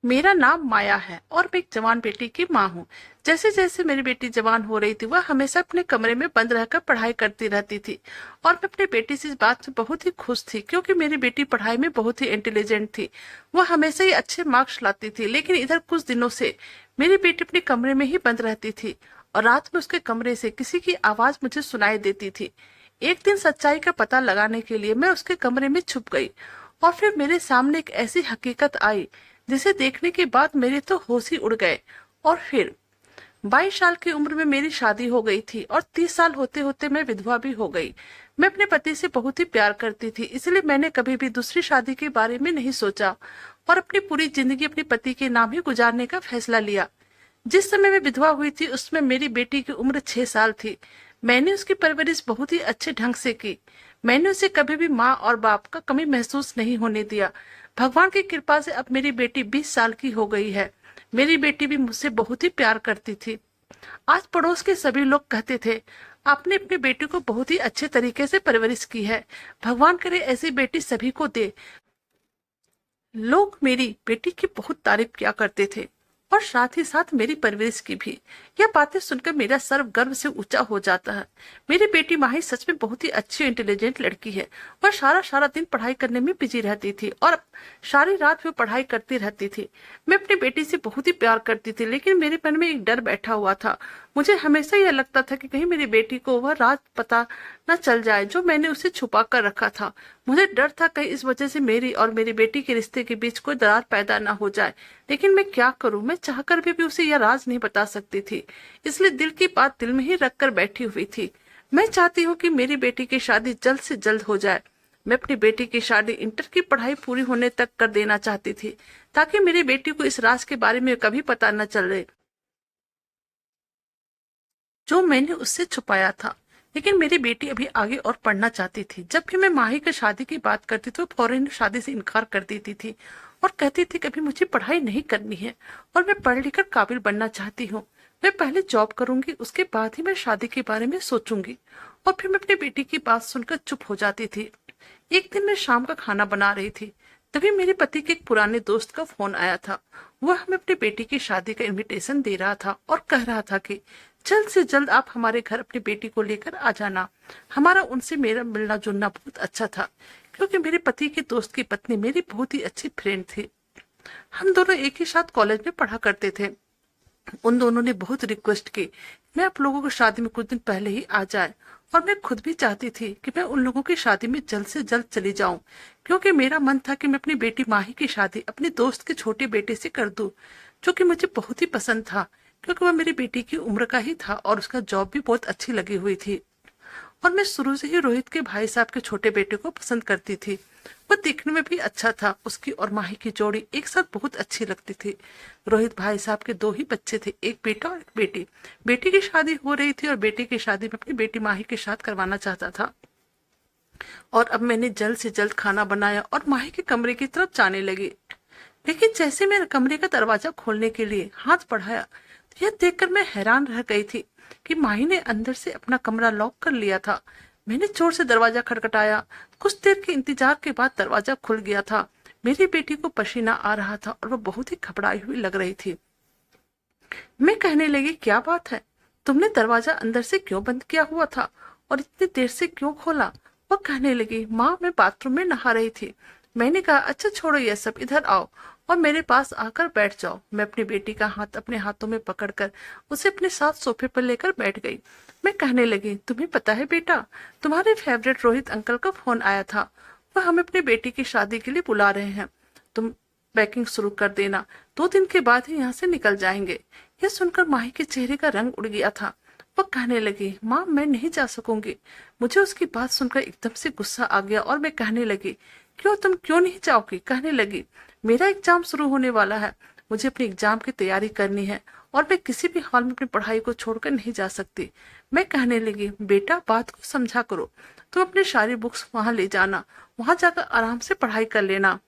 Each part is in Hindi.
मेरा नाम माया है और मैं एक जवान बेटी की माँ हूँ। जैसे जैसे मेरी बेटी जवान हो रही थी, वह हमेशा अपने कमरे में बंद रहकर पढ़ाई करती रहती थी। और मैं अपनी बेटी से इस बात से बहुत ही खुश थी, क्योंकि मेरी बेटी पढ़ाई में बहुत ही इंटेलिजेंट थी। वह हमेशा ही अच्छे मार्क्स लाती थी। लेकिन इधर कुछ दिनों से मेरी बेटी अपने कमरे में ही बंद रहती थी और रात में उसके कमरे से किसी की आवाज मुझे सुनाई देती थी। एक दिन सच्चाई का पता लगाने के लिए मैं उसके कमरे में छुप गई और फिर मेरे सामने एक ऐसी हकीकत आई जिसे देखने के बाद मेरे तो होश ही उड़ गए। और फिर 22 साल की उम्र में मेरी शादी हो गई थी और 30 साल होते होते मैं विधवा भी हो गई। मैं अपने पति से बहुत ही प्यार करती थी, इसलिए मैंने कभी भी दूसरी शादी के बारे में नहीं सोचा और अपनी पूरी जिंदगी अपने पति के नाम ही गुजारने का फैसला लिया। जिस समय मैं विधवा हुई थी, उसमें मेरी बेटी की उम्र 6 साल थी। मैंने उसकी परवरिश बहुत ही अच्छे ढंग से की। मैंने उसे कभी भी माँ और बाप का कमी महसूस नहीं होने दिया। भगवान की कृपा से अब मेरी बेटी 20 साल की हो गई है। मेरी बेटी भी मुझसे बहुत ही प्यार करती थी। आज पड़ोस के सभी लोग कहते थे, आपने अपनी बेटी को बहुत ही अच्छे तरीके से परवरिश की है। भगवान करे ऐसी बेटी सभी को दे। लोग मेरी बेटी की बहुत तारीफ किया करते थे और साथ ही साथ मेरी परवरिश की भी। यह बातें सुनकर मेरा सर गर्व से ऊंचा हो जाता है। मेरी बेटी माही सच में बहुत ही अच्छी इंटेलिजेंट लड़की है। वह सारा सारा दिन पढ़ाई करने में बिजी रहती थी और सारी रात वो पढ़ाई करती रहती थी। मैं अपनी बेटी से बहुत ही प्यार करती थी, लेकिन मेरे मन में एक डर बैठा हुआ था। मुझे हमेशा यह लगता था कि कहीं मेरी बेटी को वह राज पता न चल जाए जो मैंने उसे छुपा कर रखा था। मुझे डर था कहीं इस वजह से मेरी और मेरी बेटी के रिश्ते के बीच कोई दरार पैदा न हो जाए। लेकिन मैं क्या करूं, मैं चाहकर भी उसे यह राज नहीं बता सकती थी। इसलिए दिल की बात दिल में ही रखकर बैठी हुई थी। मैं चाहती हूँ कि मेरी बेटी की शादी जल्द से जल्द हो जाए। मैं अपनी बेटी की शादी इंटर की पढ़ाई पूरी होने तक कर देना चाहती थी, ताकि मेरी बेटी को इस राज के बारे में कभी पता न चले जो मैंने उससे छुपाया था। लेकिन मेरी बेटी अभी आगे और पढ़ना चाहती थी। जब भी मैं माही की शादी की बात करती तो फौरन शादी से इनकार कर देती थी और कहती थी कभी मुझे पढ़ाई नहीं करनी है और मैं पढ़ लिख कर काबिल बनना चाहती हूँ। मैं पहले जॉब करूंगी, उसके बाद ही मैं शादी के बारे में सोचूंगी। और फिर मैं अपनी बेटी की बात सुनकर चुप हो जाती थी। एक दिन मैं शाम का खाना बना रही थी, तभी मेरे पति के एक पुराने दोस्त का फोन आया था। वह हमें अपनी बेटी की शादी का इनविटेशन दे रहा था और कह रहा था कि जल्द से जल्द आप हमारे घर अपनी बेटी को लेकर आ जाना। हमारा उनसे मेरा मिलना जुलना बहुत अच्छा था, क्योंकि मेरे पति के दोस्त की पत्नी मेरी बहुत ही अच्छी फ्रेंड थी। हम दोनों एक ही साथ कॉलेज में पढ़ा करते थे। उन दोनों ने बहुत रिक्वेस्ट की मैं आप लोगों की शादी में कुछ दिन पहले ही आ जाए। और मैं खुद भी चाहती थी कि मैं उन लोगों की शादी में जल्द से जल्द चली जाऊं, क्योंकि मेरा मन था कि मैं अपनी बेटी माही की शादी अपने दोस्त के छोटे बेटे से कर दूं, जो कि मुझे बहुत ही पसंद था, क्योंकि वह मेरी बेटी की उम्र का ही था और उसका जॉब भी बहुत अच्छी लगी हुई थी। और मैं शुरू से ही रोहित के भाई साहब के छोटे बेटे को पसंद करती थी। वह दिखने में भी अच्छा था। उसकी और माही की जोड़ी एक साथ बहुत अच्छी लगती थी। रोहित भाई साहब के दो ही बच्चे थे, एक बेटा और एक बेटी। बेटी की शादी हो रही थी और बेटी की शादी में अपनी बेटी माही के साथ करवाना चाहता था। और अब मैंने जल्द से जल्द खाना बनाया और माही के कमरे की तरफ जाने लगी। लेकिन जैसे मैंने कमरे का दरवाजा खोलने के लिए हाथ बढ़ाया, तो यह देखकर मैं हैरान रह गई थी कि माही ने अंदर से अपना कमरा लॉक कर लिया था। मैंने जोर से दरवाजा खटखटाया। कुछ देर के इंतजार के बाद दरवाजा खुल गया था। मेरी बेटी को पसीना आ रहा था और वह बहुत ही घबराई हुई लग रही थी। मैं कहने लगी, क्या बात है, तुमने दरवाजा अंदर से क्यों बंद किया हुआ था और इतनी देर से क्यों खोला? वह कहने लगी, माँ मैं बाथरूम में नहा रही थी। मैंने कहा, अच्छा छोड़ो यह सब, इधर आओ और मेरे पास आकर बैठ जाओ। मैं अपनी बेटी का हाथ अपने हाथों में पकड़कर उसे अपने साथ सोफे पर लेकर बैठ गई। मैं कहने लगी, तुम्हें पता है बेटा, तुम्हारे फेवरेट रोहित अंकल का फोन आया था। वह हमें अपनी बेटी की शादी के लिए बुला रहे हैं। तुम पैकिंग शुरू कर देना, 2 दिन के बाद ही यहाँ से निकल जाएंगे। यह सुनकर माही के चेहरे का रंग उड़ गया था। वह कहने लगी, माँ मैं नहीं जा सकूंगी। मुझे उसकी बात सुनकर एकदम से गुस्सा आ गया और मैं कहने लगी, क्यों, तुम क्यों नहीं जाओगी? कहने लगी, मेरा एग्जाम शुरू होने वाला है, मुझे अपने एग्जाम की तैयारी करनी है और मैं किसी भी हाल में अपनी पढ़ाई को छोड़कर नहीं जा सकती। मैं कहने लगी, बेटा बात को समझा करो, तुम अपनी सारी बुक्स वहां ले जाना, वहां जाकर आराम से पढ़ाई कर लेना।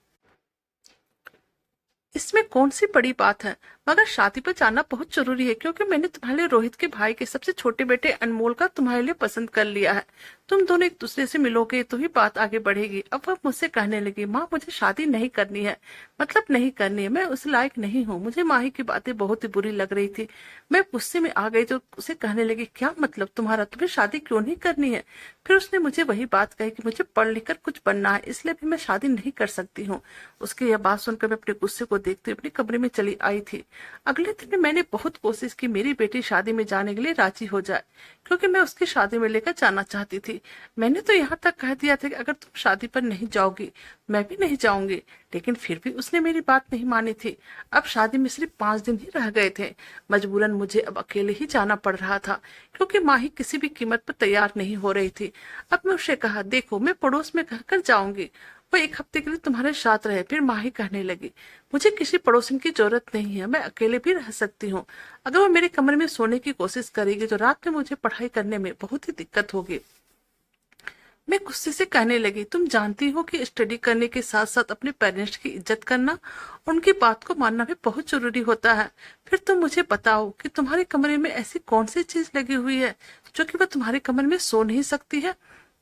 इसमें कौन सी बड़ी बात है? मगर शादी पर जाना बहुत जरूरी है, क्योंकि मैंने तुम्हारे लिए रोहित के भाई के सबसे छोटे बेटे अनमोल का तुम्हारे लिए पसंद कर लिया है। तुम दोनों एक दूसरे से मिलोगे तो ही बात आगे बढ़ेगी। अब वह मुझसे कहने लगी, माँ मुझे शादी नहीं करनी है, मतलब नहीं करनी है, मैं उस लायक नहीं हूँ। मुझे माही की बातें बहुत ही बुरी लग रही थी। मैं गुस्से में आ गई तो उसे कहने लगी, क्या मतलब तुम्हारा, तुम्हें शादी क्यों नहीं करनी है? फिर उसने मुझे वही बात कही कि मुझे पढ़ लिख कर कुछ बनना है, इसलिए भी मैं शादी नहीं कर सकती हूँ। उसकी यह बात सुनकर मैं अपने गुस्से को देखते हुए अपने कमरे में चली आई थी। अगले दिन मैंने बहुत कोशिश की मेरी बेटी शादी में जाने के लिए राजी हो जाए, क्योंकि मैं उसकी शादी में लेकर जाना चाहती थी। मैंने तो यहाँ तक कह दिया था कि अगर तुम शादी पर नहीं जाओगी मैं भी नहीं जाऊंगी, लेकिन फिर भी उसने मेरी बात नहीं मानी थी। अब शादी में सिर्फ 5 दिन ही रह गए थे। मजबूरन मुझे अब अकेले ही जाना पड़ रहा था, क्योंकि माही किसी भी कीमत पर तैयार नहीं हो रही थी। अब मैं उसे कहा, देखो मैं पड़ोस में कहकर जाऊंगी, वो 1 हफ्ते के लिए तुम्हारे साथ रहे। फिर माही कहने लगी, मुझे किसी पड़ोसन की जरूरत नहीं है, मैं अकेले भी रह सकती हूँ। अगर वो मेरे कमरे में सोने की कोशिश करेगी तो रात में मुझे पढ़ाई करने में बहुत ही दिक्कत होगी। मैं गुस्से से कहने लगी, तुम जानती हो कि स्टडी करने के साथ साथ अपने पेरेंट्स की इज्जत करना, उनकी बात को मानना भी बहुत जरूरी होता है। फिर तुम मुझे बताओ कि तुम्हारे कमरे में ऐसी कौन सी चीज लगी हुई है जो कि वह तुम्हारे कमरे में सो नहीं सकती है।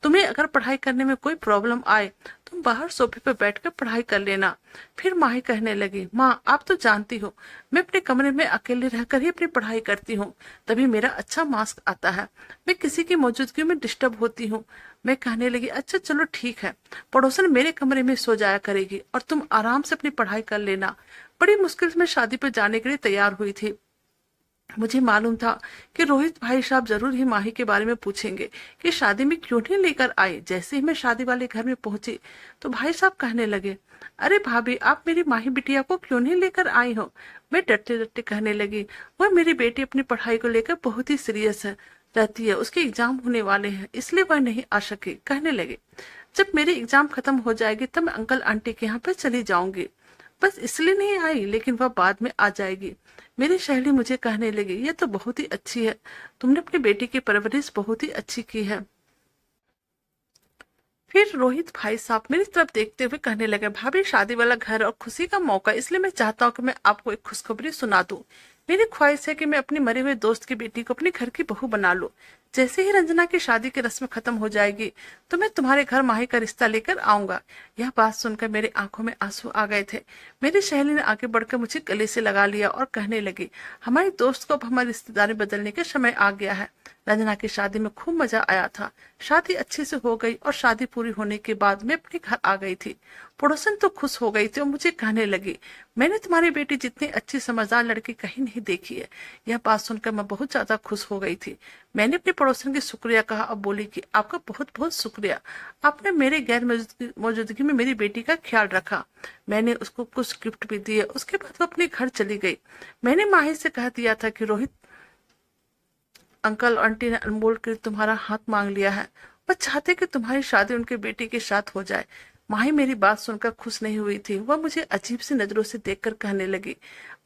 तुम्हें अगर पढ़ाई करने में कोई प्रॉब्लम आए तुम बाहर सोफे पर बैठकर पढ़ाई कर लेना। फिर माही कहने लगी, माँ आप तो जानती हो मैं अपने कमरे में अकेले रहकर ही अपनी पढ़ाई करती हूँ, तभी मेरा अच्छा मार्क्स आता है। मैं किसी की मौजूदगी में डिस्टर्ब होती हूँ। मैं कहने लगी, अच्छा चलो ठीक है, पड़ोसन मेरे कमरे में सो जाया करेगी और तुम आराम से अपनी पढ़ाई कर लेना। बड़ी मुश्किल से मैं शादी पर जाने के लिए तैयार हुई थी। मुझे मालूम था कि रोहित भाई साहब जरूर ही माही के बारे में पूछेंगे कि शादी में क्यों नहीं लेकर आए। जैसे ही मैं शादी वाले घर में पहुंची तो भाई साहब कहने लगे, अरे भाभी आप मेरी माही बिटिया को क्यों नहीं लेकर आई हो? मैं डरते डरते कहने लगी, वह मेरी बेटी अपनी पढ़ाई को लेकर बहुत ही सीरियस है रहती है, उसके एग्जाम होने वाले हैं इसलिए वह नहीं आ सके। कहने लगे, जब मेरे एग्जाम खत्म हो जाएगी तब मैं अंकल आंटी के यहाँ पे चली जाऊंगी, बस इसलिए नहीं आई, लेकिन वह बाद में आ जाएगी। मेरी सहेली मुझे कहने लगी, ये तो बहुत ही अच्छी है, तुमने अपनी बेटी की परवरिश बहुत ही अच्छी की है। फिर रोहित भाई साहब मेरी तरफ देखते हुए कहने लगे, भाभी शादी वाला घर और खुशी का मौका, इसलिए मैं चाहता हूँ कि मैं आपको एक खुशखबरी सुना दूं। मेरी ख्वाहिश है कि मैं अपनी मरे हुए दोस्त की बेटी को अपने घर की बहू बना लूं। जैसे ही रंजना की शादी की रस्म खत्म हो जाएगी तो मैं तुम्हारे घर माही का रिश्ता लेकर आऊंगा। यह बात सुनकर मेरी आंखों में आंसू आ गए थे। मेरी सहेली ने आगे बढ़कर मुझे गले से लगा लिया और कहने लगी, हमारी दोस्त को अब हमारी रिश्तेदारी बदलने का समय आ गया है। रंजना की शादी में खूब मजा आया था। शादी अच्छे से हो गई और शादी पूरी होने के बाद मैं अपने घर आ गई थी। पड़ोसन तो खुश हो गई थी और मुझे कहने लगी, मैंने तुम्हारी बेटी जितनी अच्छी समझदार लड़की कहीं नहीं देखी है। यह बात सुनकर मैं बहुत ज्यादा खुश हो गई थी। मैंने अपने पड़ोसन की शुक्रिया कहा और बोली कि आपका बहुत बहुत शुक्रिया, आपने मेरे गैर मौजूदगी में मेरी बेटी का ख्याल रखा। मैंने उसको कुछ गिफ्ट भी दिए। उसके बाद वो अपने घर चली गई। मैंने माही से कह दिया था कि रोहित अंकल आंटी ने अनमोल के लिए तुम्हारा हाथ मांग लिया है, वह चाहते कि तुम्हारी शादी उनके बेटे के साथ हो जाए। माही मेरी बात सुनकर खुश नहीं हुई थी। वह मुझे अजीब सी नजरों से देखकर कहने लगी,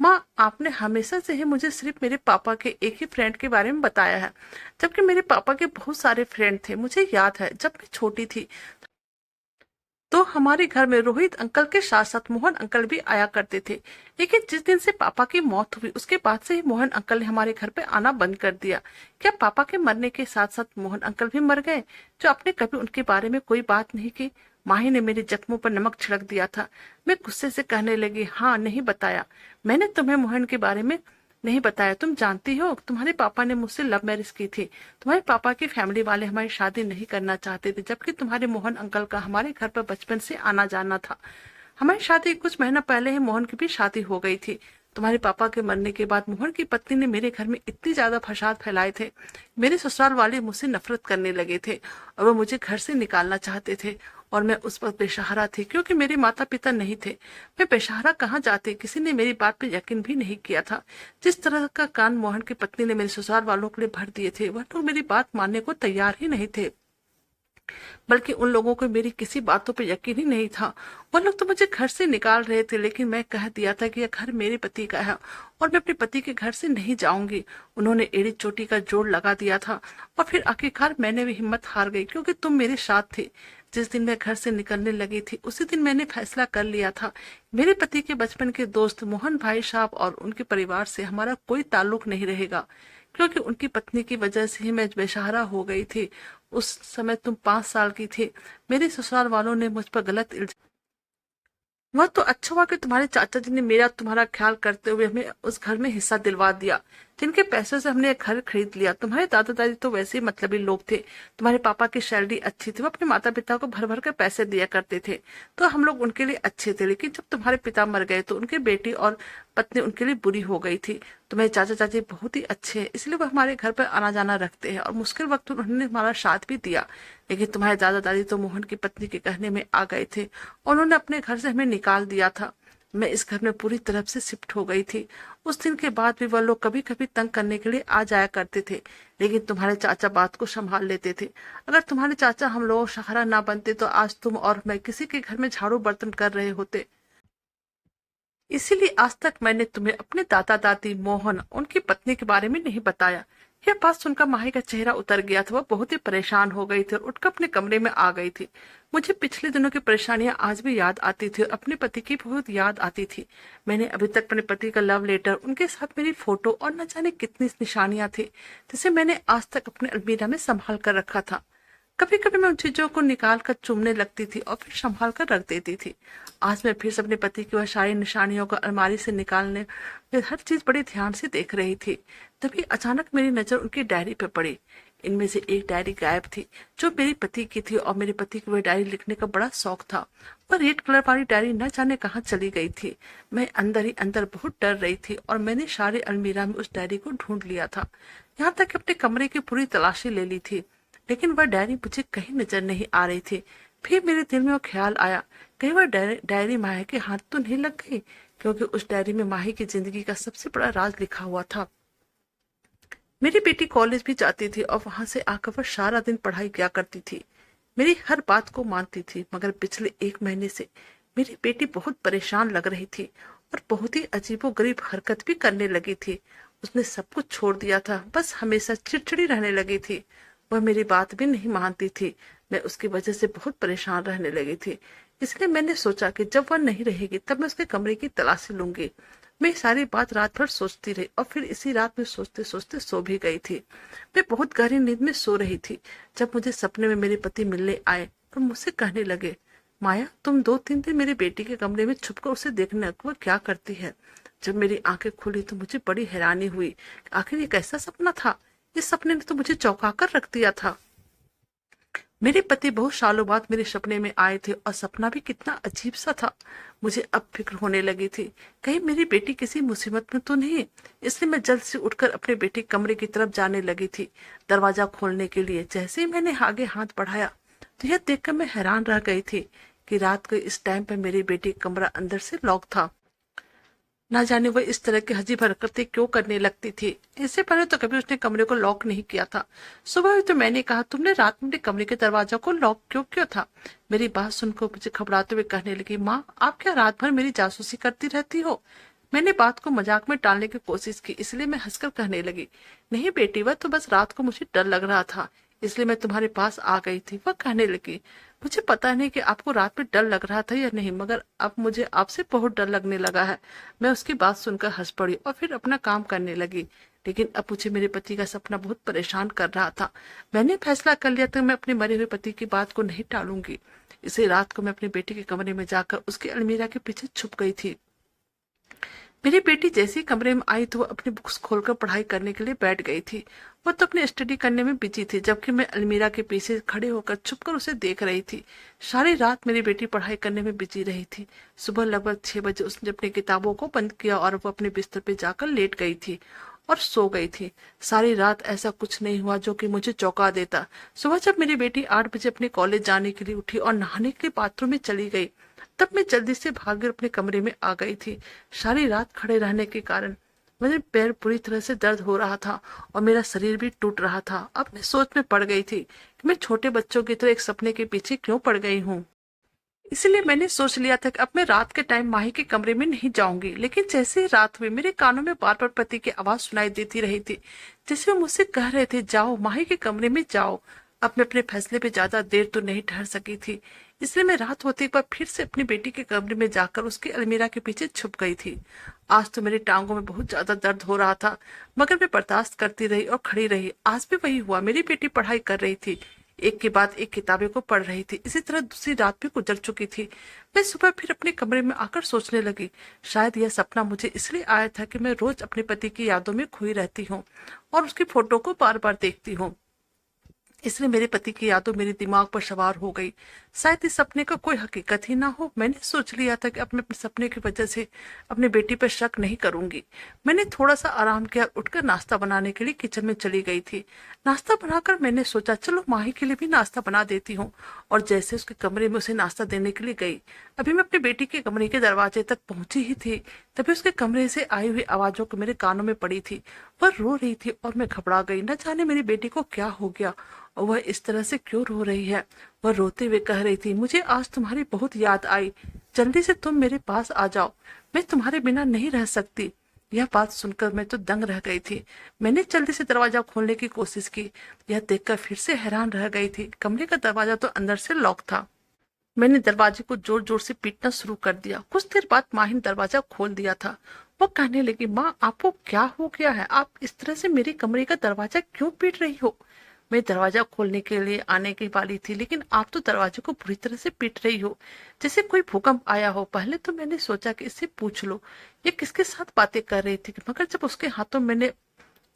माँ आपने हमेशा से ही मुझे सिर्फ मेरे पापा के एक ही फ्रेंड के बारे में बताया है, जबकि मेरे पापा के बहुत सारे फ्रेंड थे। मुझे याद है जब मैं छोटी थी तो हमारे घर में रोहित अंकल के साथ साथ मोहन अंकल भी आया करते थे, लेकिन जिस दिन से पापा की मौत हुई उसके बाद से ही मोहन अंकल ने हमारे घर पे आना बंद कर दिया। क्या पापा के मरने के साथ साथ मोहन अंकल भी मर गए, जो आपने कभी उनके बारे में कोई बात नहीं की? माही ने मेरे जख्मों पर नमक छिड़क दिया था। मैं गुस्से से कहने लगी, हाँ नहीं बताया, मैंने तुम्हें मोहन के बारे में नहीं बताया। तुम जानती हो तुम्हारे पापा ने मुझसे लव मैरिज की थी। तुम्हारे पापा की फैमिली वाले हमारी शादी नहीं करना चाहते थे, जबकि तुम्हारे मोहन अंकल का हमारे घर पर बचपन से आना जाना था। हमारी शादी कुछ महीना पहले ही मोहन की भी शादी हो गई थी। तुम्हारे पापा के मरने के बाद मोहन की पत्नी ने मेरे घर में इतनी ज्यादा फसाद फैलाए थे, मेरे ससुराल वाले मुझसे नफरत करने लगे थे और वो मुझे घर से निकालना चाहते थे। और मैं उस वक्त बेसहारा थी, क्योंकि मेरे माता पिता नहीं थे। मैं बेसहारा कहाँ जाती, किसी ने मेरी बात पे यकीन भी नहीं किया था। जिस तरह का कान मोहन की पत्नी ने मेरे ससुराल वालों के लिए भर दिए थे, वह लोग मेरी बात मानने को तैयार ही नहीं थे, बल्कि उन लोगों को मेरी किसी बातों पर यकीन ही नहीं था। वो लोग तो मुझे घर से निकाल रहे थे, लेकिन मैं कह दिया था कि यह घर मेरे पति का है और मैं अपने पति के घर से नहीं जाऊंगी। उन्होंने एड़ी चोटी का जोड़ लगा दिया था और फिर आखिरकार मैंने भी हिम्मत हार गई, क्योंकि तुम मेरे साथ थे। जिस दिन मैं घर से निकलने लगी थी उसी दिन मैंने फैसला कर लिया था, मेरे पति के बचपन के दोस्त मोहन भाई साहब और उनके परिवार से हमारा कोई ताल्लुक नहीं रहेगा, क्योंकि उनकी पत्नी की वजह से ही मैं बेसहारा हो गई थी। उस समय तुम 5 साल की थी। मेरे ससुराल वालों ने मुझ पर गलत वह तो अच्छा हुआ कि तुम्हारे चाचा जी ने मेरा तुम्हारा ख्याल करते हुए हमें उस घर में हिस्सा दिलवा दिया, जिनके पैसों से हमने एक घर खरीद लिया। तुम्हारे दादा दादी तो वैसे ही मतलबी लोग थे। तुम्हारे पापा की सैलरी अच्छी थी, वो अपने माता पिता को भर भर कर पैसे दिया करते थे, तो हम लोग उनके लिए अच्छे थे। लेकिन जब तुम्हारे पिता मर गए तो उनकी बेटी और पत्नी उनके लिए बुरी हो गई थी। तुम्हारे चाचा चाची बहुत ही अच्छे हैं, इसलिए वो हमारे घर पर आना जाना रखते हैं और मुश्किल वक्त उन्होंने हमारा साथ भी दिया। लेकिन तुम्हारे दादा दादी तो मोहन की पत्नी के कहने में आ गए थे और उन्होंने अपने घर से हमें निकाल दिया था। मैं इस घर में पूरी तरह से शिफ्ट हो गई थी। उस दिन के बाद भी वह लोग कभी कभी तंग करने के लिए आ जाया करते थे, लेकिन तुम्हारे चाचा बात को संभाल लेते थे। अगर तुम्हारे चाचा हम लोग सहारा ना बनते तो आज तुम और मैं किसी के घर में झाड़ू बर्तन कर रहे होते। इसीलिए आज तक मैंने तुम्हें अपने दादा दादी मोहन उनकी पत्नी के बारे में नहीं बताया। यह बात सुनकर माही का चेहरा उतर गया था। वह बहुत ही परेशान हो गई थी और उठकर अपने कमरे में आ गई थी। मुझे पिछले दिनों की परेशानियां आज भी याद आती थी और अपने पति की बहुत याद आती थी। मैंने अभी तक अपने पति का लव लेटर, उनके साथ मेरी फोटो और न जाने कितनी निशानियां थी जिसे मैंने आज तक अपने अलमीरा में संभाल कर रखा था। कभी कभी मैं उन चीजों को निकाल कर चूमने लगती थी और फिर संभाल कर रख देती थी। आज मैं फिर से अपने पति की वह सारी निशानियों को अलमारी से निकालने में हर चीज बड़े ध्यान से देख रही थी। तभी अचानक मेरी नजर उनकी डायरी पर पड़ी। इनमें से एक डायरी गायब थी जो मेरे पति की थी और मेरे पति को वह डायरी लिखने का बड़ा शौक था। पर रेड कलर वाली डायरी न जाने कहाँ चली गई थी। मैं अंदर ही अंदर बहुत डर रही थी और मैंने सारे अलमीरा में उस डायरी को ढूंढ लिया था, यहाँ तक अपने कमरे की पूरी तलाशी ले ली थी, लेकिन वह डायरी मुझे कहीं नजर नहीं आ रही थी। फिर मेरे दिल में वो ख्याल आया, कहीं वह डायरी माही के हाथ तो नहीं लग गई, क्योंकि उस डायरी में माही की जिंदगी का सबसे बड़ा राज लिखा हुआ था। मेरी बेटी कॉलेज भी जाती थी और वहां से आकर वह सारा दिन पढ़ाई किया करती थी। मेरी हर बात को मानती थी, मगर पिछले 1 महीने से मेरी बेटी बहुत परेशान लग रही थी और बहुत ही अजीबोगरीब हरकत भी करने लगी थी। उसने सब कुछ छोड़ दिया था, बस हमेशा चिड़चिड़ी रहने लगी थी। वह मेरी बात भी नहीं मानती थी। मैं उसकी वजह से बहुत परेशान रहने लगी थी। इसलिए मैंने सोचा कि जब वह नहीं रहेगी तब मैं उसके कमरे की तलाशी लूंगी। मैं सारी बात रात भर सोचती रही और फिर इसी रात में सोचते सोचते सो भी गई थी। मैं बहुत गहरी नींद में सो रही थी जब मुझे सपने में मेरे पति मिलने आए और मुझसे कहने लगे, माया, तुम 2-3 दिन मेरी बेटी के कमरे में छुपकर उसे देखने को वह क्या करती है। जब मेरी आंखें खुली तो मुझे बड़ी हैरानी हुई। आखिर ये कैसा सपना था। इस सपने ने तो मुझे चौंका कर रख दिया था। मेरे पति बहुत सालों बाद मेरे सपने में आए थे और सपना भी कितना अजीब सा था। मुझे अब फिक्र होने लगी थी, कहीं मेरी बेटी किसी मुसीबत में तो नहीं। इसलिए मैं जल्द से उठकर अपने बेटी कमरे की तरफ जाने लगी थी, दरवाजा खोलने के लिए। जैसे ही मैंने आगे हाथ बढ़ाया तो यह देखकर मैं हैरान रह गई थी कि रात को इस टाइम पर मेरी बेटी कमरा अंदर से लॉक था। ना जाने वो इस तरह की अजीब हरकतें क्यों करने लगती थी। इससे पहले तो कभी उसने कमरे को लॉक नहीं किया था। सुबह हुई तो मैंने कहा, तुमने रात में कमरे के दरवाजा को लॉक क्यों किया था। मेरी बात सुनकर मुझे घबराते हुए कहने लगी, माँ, आप क्या रात भर मेरी जासूसी करती रहती हो। मैंने बात को मजाक में टालने की कोशिश की, इसलिए मैं हंसकर कहने लगी, नहीं बेटी, वह तो बस रात को मुझे डर लग रहा था, इसलिए मैं तुम्हारे पास आ गई थी। वह कहने लगी, मुझे पता नहीं कि आपको रात में डर लग रहा था या नहीं, मगर अब मुझे आपसे बहुत डर लगने लगा है। मैं उसकी बात सुनकर हंस पड़ी और फिर अपना काम करने लगी। लेकिन अब मुझे मेरे पति का सपना बहुत परेशान कर रहा था। मैंने फैसला कर लिया था मैं अपने मरे हुए पति की बात को नहीं टालूंगी। इसी रात को मैं अपनी बेटी के कमरे में जाकर उसकी अलमीरा के पीछे छुप गई थी। मेरी बेटी जैसे ही कमरे में आई तो वो अपनी बुक्स खोलकर पढ़ाई करने के लिए बैठ गई थी। वो तो अपनी स्टडी करने में बिजी थी, जबकि मैं अलमीरा के पीछे खड़े होकर छुपकर उसे देख रही थी। सारी रात मेरी बेटी पढ़ाई करने में बिजी रही थी। सुबह लगभग 6 बजे उसने अपनी किताबों को बंद किया और वो अपने बिस्तर पे जाकर लेट गई थी और सो गई थी। सारी रात ऐसा कुछ नहीं हुआ जो कि मुझे चौंका देता। सुबह जब मेरी बेटी 8 बजे अपने कॉलेज जाने के लिए उठी और नहाने के लिए बाथरूम में चली गई, तब मैं जल्दी से भागकर अपने कमरे में आ गई थी। सारी रात खड़े रहने के कारण मेरे पैर पूरी तरह से दर्द हो रहा था और मेरा शरीर भी टूट रहा था। अब मैं सोच में पड़ गई थी कि मैं छोटे बच्चों की तरह एक सपने के पीछे क्यों पड़ गई हूँ। इसलिए मैंने सोच लिया था कि अब मैं रात के टाइम माही के कमरे में नहीं जाऊंगी। लेकिन जैसे ही रात हुई मेरे कानों में बार बार पति की आवाज सुनाई देती रही थी, जैसे वो मुझसे कह रहे थे, जाओ माही के कमरे में जाओ। अब मैं अपने फैसले पे ज्यादा देर तो नहीं ठहर सकी थी, इसलिए मैं रात होते एक बार फिर से अपनी बेटी के कमरे में जाकर उसकी अलमीरा के पीछे छुप गई थी। आज तो मेरी टांगों में बहुत ज्यादा दर्द हो रहा था, मगर मैं बर्दाश्त करती रही और खड़ी रही। आज भी वही हुआ, मेरी बेटी पढ़ाई कर रही थी, एक के बाद एक किताबें को पढ़ रही थी। इसी तरह दूसरी रात भी गुजर चुकी थी। मैं सुबह फिर अपने कमरे में आकर सोचने लगी, शायद यह सपना मुझे इसलिए आया था कि मैं रोज अपने पति की यादों में खोई रहती हूँ और उसकी फोटो को बार बार देखती हूँ, इसलिए मेरे पति की यादों मेरे दिमाग पर सवार हो गई। शायद इस सपने का कोई हकीकत ही ना हो। मैंने सोच लिया था कि अब मैं अपने सपने की वजह से अपनी बेटी पर शक नहीं करूंगी। मैंने थोड़ा सा आराम किया, उठकर नाश्ता बनाने के लिए किचन में चली गई थी। नाश्ता बनाकर मैंने सोचा चलो माही के लिए भी नाश्ता बना देती हूँ, और जैसे उसके कमरे में उसे नाश्ता देने के लिए गई, अभी मैं अपनी बेटी के कमरे के दरवाजे तक पहुंची ही थी, तभी उसके कमरे से आई हुई आवाजों को मेरे कानों में पड़ी थी। वह रो रही थी और मैं घबरा गई, न जाने मेरी बेटी को क्या हो गया और वह इस तरह से क्यों रो रही है। वह रोते हुए कह रही थी, मुझे आज तुम्हारी बहुत याद आई, जल्दी से तुम मेरे पास आ जाओ, मैं तुम्हारे बिना नहीं रह सकती। यह बात सुनकर मैं तो दंग रह गई थी। मैंने जल्दी से दरवाजा खोलने की कोशिश की, यह देखकर फिर से हैरान रह गई थी। कमरे का दरवाजा तो अंदर से लॉक था। मैंने दरवाजे को जोर जोर से पीटना शुरू कर दिया। कुछ देर बाद माही ने दरवाजा खोल दिया था। वो कहने लगी, माँ आपको क्या हो गया है, आप इस तरह से मेरे कमरे का दरवाजा क्यों पीट रही हो। मैं दरवाजा खोलने के लिए आने की वाली थी, लेकिन आप तो दरवाजे को बुरी तरह से पीट रही हो, जैसे कोई भूकंप आया हो। पहले तो मैंने सोचा कि इससे पूछ लो ये किसके साथ बातें कर रही थी, मगर जब उसके हाथों मैंने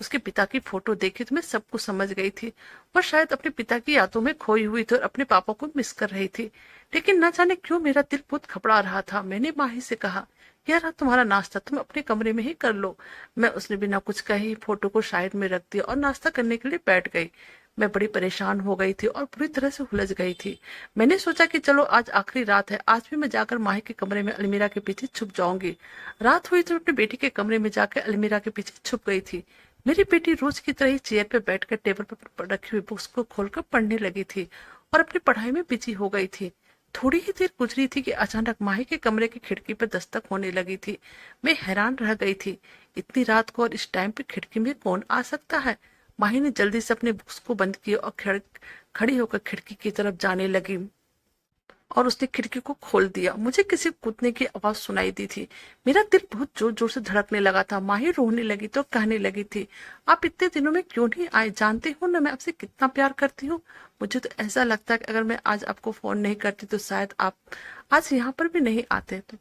उसके पिता की फोटो देखी तो मैं सब कुछ समझ गई थी। वह शायद अपने पिता की यादों में खोई हुई थी और अपने पापा को मिस कर रही थी, लेकिन न जाने क्यों मेरा दिल बहुत घबरा रहा था। मैंने माही से कहा, यह रहा तुम्हारा नाश्ता, तुम अपने कमरे में ही कर लो। मैं उसने बिना कुछ कहे फोटो को साइड में रख दिया और नाश्ता करने के लिए बैठ गई। मैं बड़ी परेशान हो गई थी और पूरी तरह से उलझ गई थी। मैंने सोचा कि चलो आज आखिरी रात है, आज भी मैं जाकर माही के कमरे में अलमीरा के पीछे छुप जाऊंगी। रात हुई तो अपनी बेटी के कमरे में जाकर अलमीरा के पीछे छुप गई थी। मेरी बेटी रोज की तरह ही चेयर पर बैठकर टेबल पर रखी हुई बुक्स को खोलकर पढ़ने लगी थी और अपनी पढ़ाई में बिजी हो गई थी। थोड़ी ही देर गुजरी थी कि अचानक माही के कमरे की खिड़की पर दस्तक होने लगी थी। मैं हैरान रह गई थी, इतनी रात को और इस टाइम पे खिड़की में कौन आ सकता है। माही ने जल्दी से अपने बुक्स को बंद किया और खड़ी होकर खिड़की की तरफ जाने लगी और उसने खिड़की को खोल दिया। मुझे किसी कूदने की आवाज सुनाई दी थी। मेरा दिल बहुत जोर जोर से धड़कने लगा था। माही रोने लगी तो कहने लगी थी, आप इतने दिनों में क्यों नहीं आए, जानते हो ना मैं आपसे कितना प्यार करती हूँ। मुझे तो ऐसा लगता है कि अगर मैं आज आपको फोन नहीं करती तो शायद आप आज यहाँ पर भी नहीं आते। तो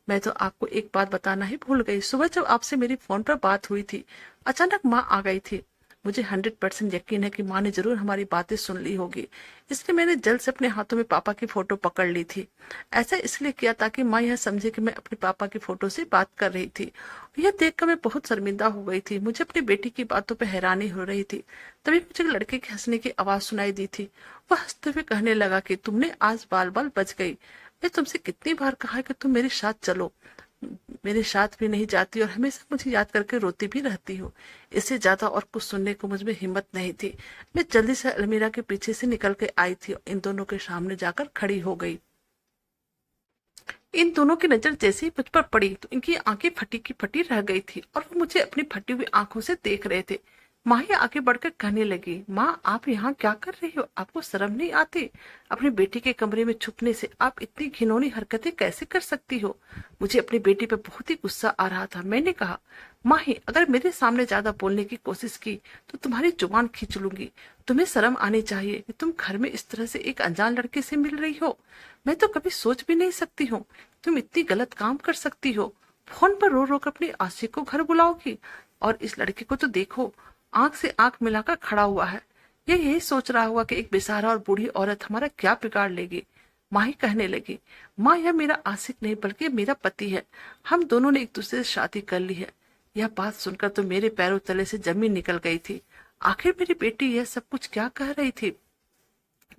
मैं तो आपको एक बात बताना ही भूल गई, सुबह जब आपसे मेरी फोन पर बात हुई थी, अचानक माँ आ गई थी। मुझे 100% यकीन है कि माँ ने जरूर हमारी बातें सुन ली होगी, इसलिए मैंने जल्द से अपने हाथों में पापा की फोटो पकड़ ली थी। ऐसा इसलिए किया ताकि माँ यह समझे कि मैं अपने पापा की फोटो से बात कर रही थी। यह देखकर मैं बहुत शर्मिंदा हो गई थी। मुझे अपनी बेटी की बातों पर हैरानी हो रही थी। तभी मुझे लड़के के हंसने की आवाज सुनाई दी थी। वह हंसते हुए कहने लगा कि तुमने आज बाल बाल बच गई। मैं तुमसे कितनी बार कहा कि तुम मेरे साथ चलो, मेरे साथ भी नहीं जाती और हमेशा मुझे याद करके रोती भी रहती हो। इससे ज्यादा और कुछ सुनने को मुझ में हिम्मत नहीं थी। मैं जल्दी से अलमीरा के पीछे से निकल के आई थी और इन दोनों के सामने जाकर खड़ी हो गई। इन दोनों की नजर जैसे ही मुझ पर पड़ी तो इनकी आंखें फटी की फटी रह गई थी और वो मुझे अपनी फटी हुई आंखों से देख रहे थे। माही आगे बढ़कर कहने लगी, माँ आप यहाँ क्या कर रही हो, आपको शर्म नहीं आती, अपनी बेटी के कमरे में छुपने से आप इतनी घिनौनी हरकतें कैसे कर सकती हो। मुझे अपनी बेटी पर बहुत ही गुस्सा आ रहा था। मैंने कहा, माही अगर मेरे सामने ज्यादा बोलने की कोशिश की तो तुम्हारी जुबान खींच लूंगी। तुम्हें शर्म आनी चाहिए कि तुम घर में इस तरह से एक अनजान लड़के से मिल रही हो। मैं तो कभी सोच भी नहीं सकती हूँ तुम इतनी गलत काम कर सकती हो। फोन पर रो रो कर अपनी आशिक को घर बुलाओगी, और इस लड़के को तो देखो, आंख से आंख मिलाकर खड़ा हुआ है। ये यही सोच रहा हुआ कि एक बेसहारा और बूढ़ी औरत हमारा क्या बिगाड़ लेगी। माही कहने लगी, माँ यह मेरा आशिक नहीं बल्कि मेरा पति है, हम दोनों ने एक दूसरे से शादी कर ली है। यह बात सुनकर तो मेरे पैरों तले से जमीन निकल गई थी। आखिर मेरी बेटी यह सब कुछ क्या कह रही थी।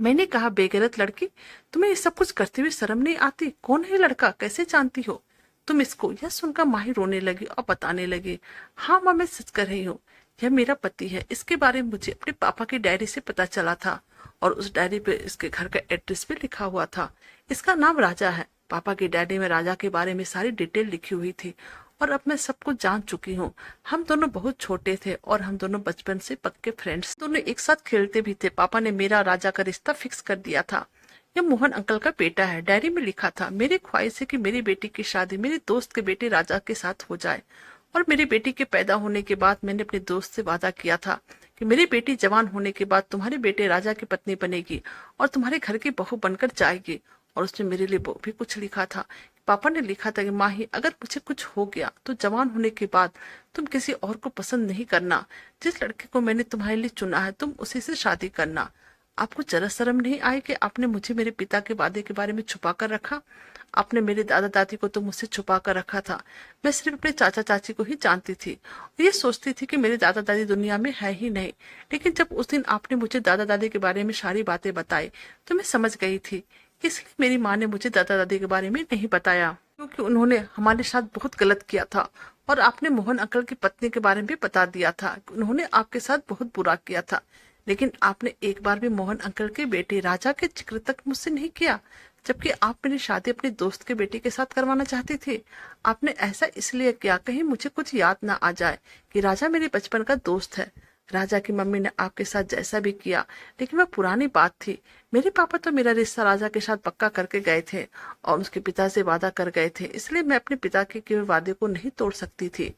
मैंने कहा, बेगैरत लड़की, तुम्हें ये सब कुछ करते हुए शर्म नहीं आती, कौन है लड़का, कैसे जानती हो तुम इसको। यह सुनकर माही रोने लगी और बताने लगी, हाँ माँ मैं सच कर रही हूँ, यह मेरा पति है। इसके बारे में मुझे अपने पापा की डायरी से पता चला था और उस डायरी पे इसके घर का एड्रेस भी लिखा हुआ था। इसका नाम राजा है। पापा की डायरी में राजा के बारे में सारी डिटेल लिखी हुई थी और अब मैं सब कुछ जान चुकी हूँ। हम दोनों बहुत छोटे थे और हम दोनों बचपन से पक्के फ्रेंड्स, दोनों एक साथ खेलते भी थे। पापा ने मेरा राजा का रिश्ता फिक्स कर दिया था। ये मोहन अंकल का बेटा है। डायरी में लिखा था, मेरी ख्वाहिश है कि मेरी बेटी की शादी मेरे दोस्त के बेटे राजा के साथ हो जाए। और मेरी बेटी के पैदा होने के बाद मैंने अपने दोस्त से वादा किया था कि मेरी बेटी जवान होने के बाद तुम्हारे बेटे राजा की पत्नी बनेगी और तुम्हारे घर की बहू बनकर जाएगी। और उसमें मेरे लिए वो भी कुछ लिखा था। पापा ने लिखा था कि माही, अगर मुझे कुछ हो गया तो जवान होने के बाद तुम किसी और को पसंद नहीं करना। जिस लड़के को मैंने तुम्हारे लिए चुना है तुम उसी से शादी करना। आपको जरा शर्म नहीं आई कि आपने मुझे मेरे पिता के वादे के बारे में छुपा कर रखा? आपने मेरे दादा दादी को तो मुझसे छुपा कर रखा था। मैं सिर्फ अपने चाचा चाची को ही जानती थी और ये सोचती थी कि मेरे दादा दादी दुनिया में है ही नहीं। लेकिन जब उस दिन आपने मुझे दादा दादी के बारे में सारी बातें बताई तो मैं समझ गई थी। इसलिए मेरी माँ ने मुझे दादा दादी के बारे में नहीं बताया, क्योंकि उन्होंने हमारे साथ बहुत गलत किया था। और आपने मोहन अंकल की पत्नी के बारे में भी बता दिया था कि उन्होंने आपके साथ बहुत बुरा किया था। लेकिन आपने एक बार भी मोहन अंकल के बेटे राजा के जिक्र तक मुझसे नहीं किया, जबकि आप मेरी शादी अपने दोस्त के बेटे के साथ करवाना चाहती थी। आपने ऐसा इसलिए किया कहीं मुझे कुछ याद ना आ जाए कि राजा मेरे बचपन का दोस्त है। राजा की मम्मी ने आपके साथ जैसा भी किया, लेकिन वह पुरानी बात थी। मेरे पापा तो मेरा रिश्ता राजा के साथ पक्का करके गए थे और उसके पिता से वादा कर गए थे, इसलिए मैं अपने पिता के किए हुए वादे को नहीं तोड़ सकती थी।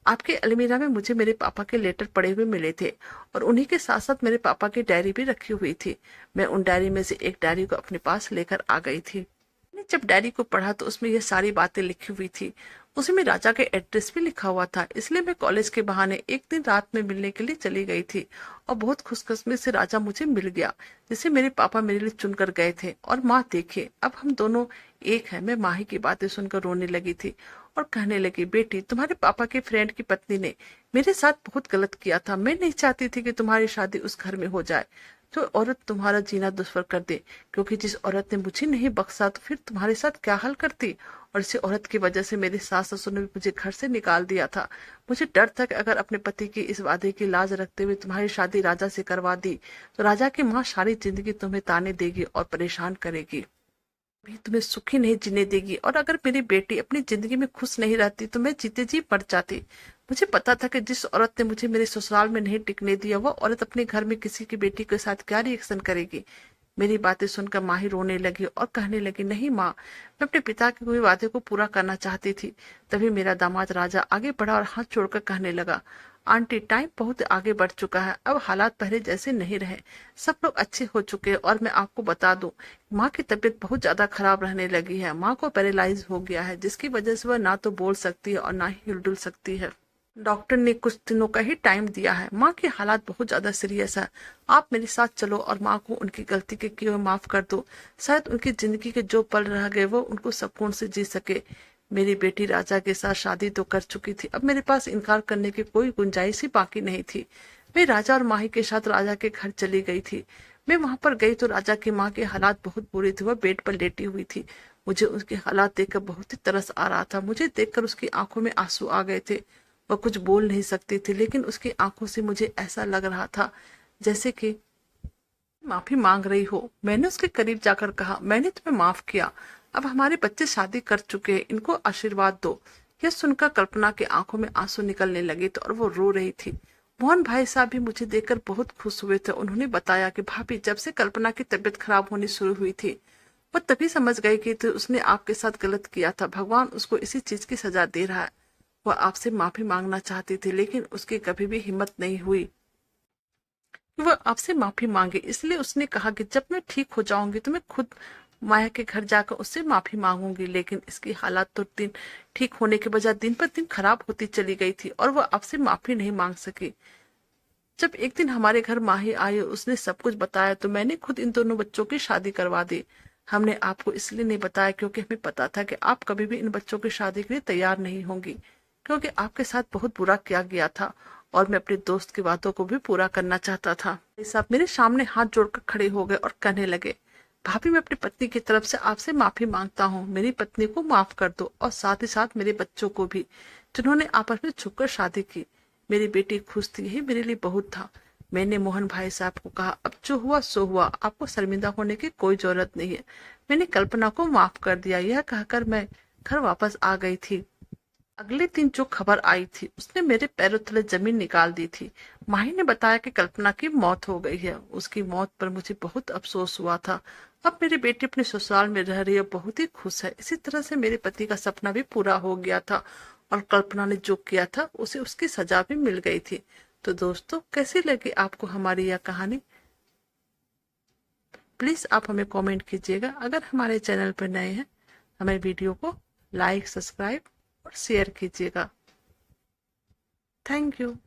आपके अलमीरा में मुझे मेरे पापा के लेटर पड़े हुए मिले थे और उन्हीं के साथ साथ मेरे पापा की डायरी भी रखी हुई थी। मैं उन डायरी में से एक डायरी को अपने पास लेकर आ गई थी। मैंने जब डायरी को पढ़ा तो उसमें ये सारी बातें लिखी हुई थी। उसमें राजा का एड्रेस भी लिखा हुआ था। इसलिए मैं कॉलेज के बहाने एक दिन रात में मिलने के लिए चली गई थी और बहुत खुशकिस्मती से राजा मुझे मिल गया, जिसे मेरे पापा मेरे लिए चुनकर गए थे। और माँ देखे, अब हम दोनों एक है। मैं माही की बातें सुनकर रोने लगी थी और कहने लगी, बेटी, तुम्हारे पापा के फ्रेंड की पत्नी ने मेरे साथ बहुत गलत किया था। मैं नहीं चाहती थी कि तुम्हारी शादी उस घर में हो जाए जो औरत तुम्हारा जीना दुश्वार कर दे, क्योंकि जिस औरत ने मुझे नहीं बख्शा तो फिर तुम्हारे साथ क्या हाल करती। और इसी औरत की वजह से मेरे सास ससुर ने भी मुझे घर से निकाल दिया था। मुझे डर था कि अगर अपने पति की इस वादे की लाज रखते हुए तुम्हारी शादी राजा से करवा दी तो राजा की माँ सारी जिंदगी तुम्हें ताने देगी और परेशान करेगी, भी तुम्हें सुखी नहीं जीने देगी। और अगर मेरी बेटी अपनी जिंदगी में खुश नहीं रहती तो मैं जीते जी मर जाती। मुझे पता था कि जिस औरत ने मुझे मेरे ससुराल में नहीं टिकने दिया वो औरत अपने घर में किसी की बेटी के साथ क्या रिएक्शन करेगी। मेरी बातें सुनकर माही रोने लगी और कहने लगी, नहीं माँ, मैं अपने पिता के कोई वादे को पूरा करना चाहती थी। तभी मेरा दामाद राजा आगे बढ़ा और हाथ छोड़कर कहने लगा, आंटी, टाइम बहुत आगे बढ़ चुका है। अब हालात पहले जैसे नहीं रहे। सब लोग अच्छे हो चुके हैं। और मैं आपको बता दूं, माँ की तबीयत बहुत ज्यादा खराब रहने लगी है। माँ को पैरालाइज हो गया है, जिसकी वजह से वह ना तो बोल सकती है और ना ही हिलडुल सकती है। डॉक्टर ने कुछ दिनों का ही टाइम दिया है। माँ की हालात बहुत ज्यादा सीरियस है। आप मेरे साथ चलो और माँ को उनकी गलती के किए हुए माफ कर दो। शायद उनकी जिंदगी के जो पल रह गए वो उनको सुकून से जी सके। मेरी बेटी राजा के साथ शादी तो कर चुकी थी, अब मेरे पास इनकार करने की कोई गुंजाइश ही बाकी नहीं थी। मैं राजा और माही के साथ राजा के घर चली गई थी। मैं वहां पर गई तो राजा की माँ के हालात बहुत बुरे थे। वह बेड पर लेटी हुई थी। मुझे उसके हालात देखकर बहुत ही तरस आ रहा था। मुझे देखकर उसकी आंखों में आंसू आ गए थे। वह कुछ बोल नहीं सकती थी, लेकिन उसकी आंखों से मुझे ऐसा लग रहा था जैसे कि माफी मांग रही हो। मैंने उसके करीब जाकर कहा, मैंने तुम्हें माफ किया। अब हमारे बच्चे शादी कर चुके हैं, इनको आशीर्वाद दो। यह सुनकर कल्पना के आंखों में आंसू निकलने लगे थे और वो रो रही थी। मोहन भाई साहब भी मुझे देखकर बहुत खुश हुए थे। उन्होंने बताया कि भाभी, जब से कल्पना की तबीयत खराब होनी शुरू हुई थी वो तभी समझ गई कि तो उसने आपके साथ गलत किया था। भगवान उसको इसी चीज की सजा दे रहा है। वह आपसे माफी मांगना चाहती थी, लेकिन उसकी कभी भी हिम्मत नहीं हुई कि वह आपसे माफी मांगे। इसलिए उसने कहा कि जब मैं ठीक हो जाऊंगी तो मैं खुद माया के घर जाकर उससे माफी मांगूंगी। लेकिन इसकी हालात तो दिन ठीक होने के बजाय दिन पर दिन खराब होती चली गई थी और वह आपसे माफी नहीं मांग सकी। जब एक दिन हमारे घर माही आई, उसने सब कुछ बताया तो मैंने खुद इन दोनों बच्चों की शादी करवा दी। हमने आपको इसलिए नहीं बताया क्योंकि हमें पता था कि आप कभी भी इन बच्चों की शादी के लिए तैयार नहीं होंगी, क्योंकि आपके साथ बहुत बुरा किया गया था और मैं अपने दोस्त की बातों को भी पूरा करना चाहता था। भाई साहब मेरे सामने हाथ जोड़कर खड़े हो गए और कहने लगे, भाभी, मैं अपनी पत्नी की तरफ से आपसे माफी मांगता हूँ। मेरी पत्नी को माफ कर दो और साथ ही साथ मेरे बच्चों को भी, जिन्होंने आपस में छुपकर शादी की। मेरी बेटी खुश थी, यही मेरे लिए बहुत था। मैंने मोहन भाई साहब को कहा, अब जो हुआ सो हुआ, आपको शर्मिंदा होने की कोई जरूरत नहीं है। मैंने कल्पना को माफ कर दिया। यह कहकर मैं घर वापस आ गई थी। अगले दिन जो खबर आई थी उसने मेरे पैरों तले जमीन निकाल दी थी। माही ने बताया कि कल्पना की मौत हो गई है। उसकी मौत पर मुझे बहुत अफसोस हुआ था। अब मेरी बेटी अपने ससुराल में रह रही है, बहुत ही खुश है। इसी तरह से मेरे पति का सपना भी पूरा हो गया था और कल्पना ने जो किया था उसे उसकी सजा भी मिल गई थी। तो दोस्तों, कैसी लगी आपको हमारी यह कहानी? प्लीज आप हमें कमेंट कीजिएगा। अगर हमारे चैनल पर नए हैं, हमें वीडियो को लाइक, सब्सक्राइब और शेयर कीजिएगा। Thank you.